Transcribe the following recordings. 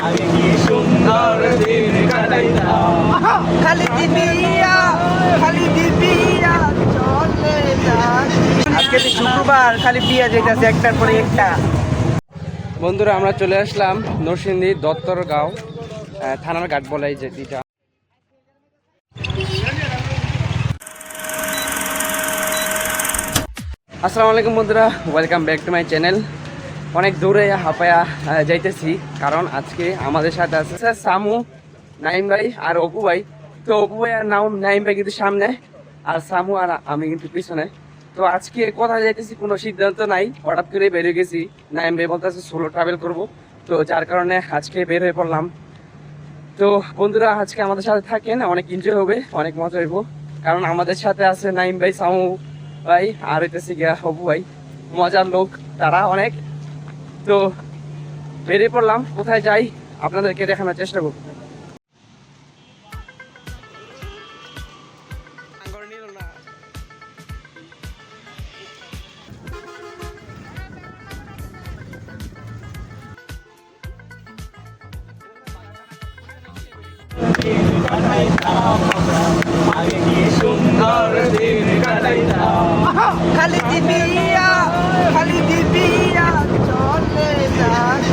আগে কি সুন্দর দিন কাটাইতাম। খালি দিবিয়া চলে যাস। আজকে তো শুক্রবার, খালি বিয়া যেতেছে একটার পরে একটা। বন্ধুরা আমরা চলে আসলাম নরসিংদী দত্তরগাঁও থানার ঘাট বলে এই যে যেটা। আসসালামু আলাইকুম বন্ধুরা, welcome back to my channel. অনেক দূরে হাঁপায়া যাইতেছি, কারণ আজকে আমাদের সাথে আছে সামু, নাইম ভাই আর অপু ভাই। তো অপু ভাই আর নাইম ভাই কিন্তু সামনে, আর সামু আর আমি কিন্তু পিছনে। তো আজকে কোথায় যাইতেছি কোনো সিদ্ধান্ত নাই, হঠাৎ করে বেরিয়ে গেছি। নাইম ভাই বলতেছে সোলো ট্রাভেল করবো, তো যার কারণে আজকে বের হয়ে পড়লাম। তো বন্ধুরা আজকে আমাদের সাথে থাকেন, অনেক এনজয় হবে, অনেক মজা হইব, কারণ আমাদের সাথে আছে নাইম ভাই, সামু ভাই আর হইতেছে গিয়া অপু ভাই। মজার লোক তারা অনেক। তো বেরিয়ে পড়লাম, কোথায় যাই আপনাদেরকে দেখানোর চেষ্টা করব। খালি দিবিয়া চলে যাস।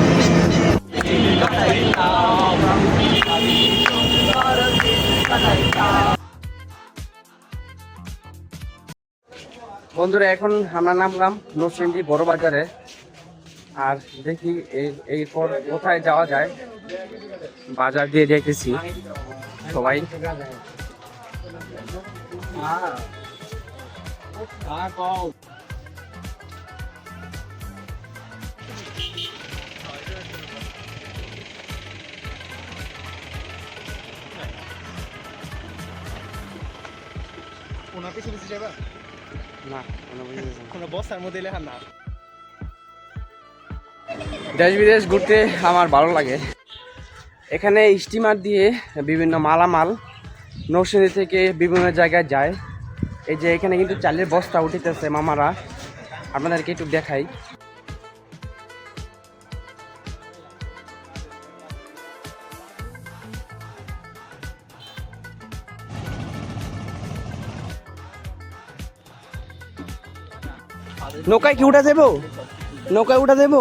বন্ধুরা এখন আমরা নামলাম নরসিংদী বড় বাজারে, আর দেখি এরপর কোথায় যাওয়া যায়। বাজার দিয়ে যাইতেছি সবাই। দেশ বিদেশ ঘুরতে আমার ভালো লাগে। এখানে স্টিমার দিয়ে বিভিন্ন মালামাল নরসিংদী থেকে বিভিন্ন জায়গায় যায়। এই যে এখানে কিন্তু চালের বস্তা উঠিতেছে মামারা, আপনাদেরকে একটু দেখাই। নৌকায় কি উঠা দেবো? নৌকায় উঠা দেবো?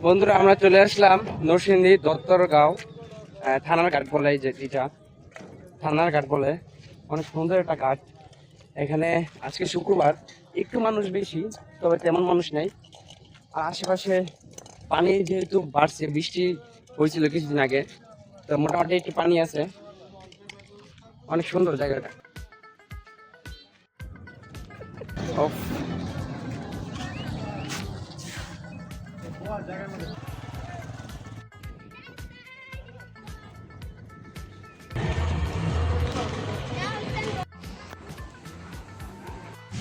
বন্ধুরা আমরা চলে আসলাম নরসিংদী দত্তরগাঁও থানার ঘাট বলে এই যে এটা থানার ঘাট বলে। অনেক সুন্দর একটা ঘাট। এখানে আজকে শুক্রবার, একটু মানুষ বেশি, তবে তেমন মানুষ নেই। আর আশেপাশে পানি যেহেতু বাড়ছে, বৃষ্টি হয়েছিল কিছুদিন আগে, তো মোটামুটি একটু পানি আছে। অনেক সুন্দর জায়গাটা।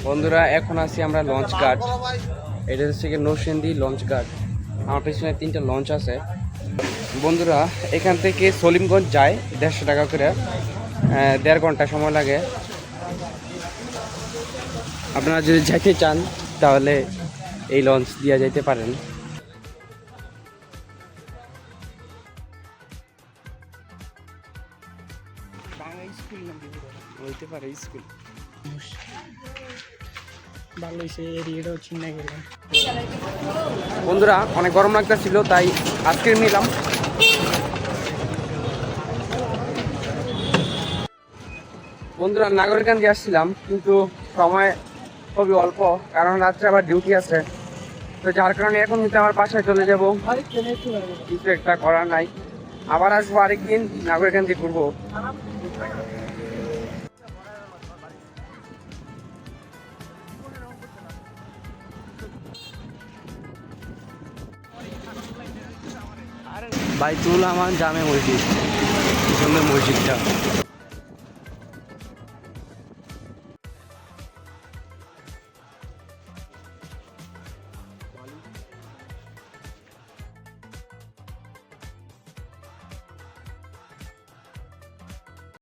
বন্ধুরা এখন আছি আমরা লঞ্চ ঘাট। এটা হচ্ছে নরসিংদী লঞ্চ ঘাট। আমার পেছনে 3টা লঞ্চ আছে। বন্ধুরা এখান থেকে সলিমগঞ্জ যায় 150 টাকা করে, 1.5 ঘন্টা সময় লাগে। আপনারা যদি যেতে চান তাহলে এই লঞ্চ দিয়ে যেতে পারেন। হইতে পারে স্কুল। বন্ধুরা অনেক গরম লাগতেছিল, তাই আইসক্রিম নিলাম। বন্ধুরা নাগরিকান্দি আসছিলাম, কিন্তু সময় খুবই অল্প, কারণ রাত্রে আবার ডিউটি আছে। তো যার কারণে এখন কিন্তু আমার বাসায় চলে যাব, কিছু একটা করার নাই। আবার আসবো আরেকদিন, নাগরিকান্দি ঘুরবো। বাইতুল আমান জামে মসজিদ, সুন্দর মসজিদটা।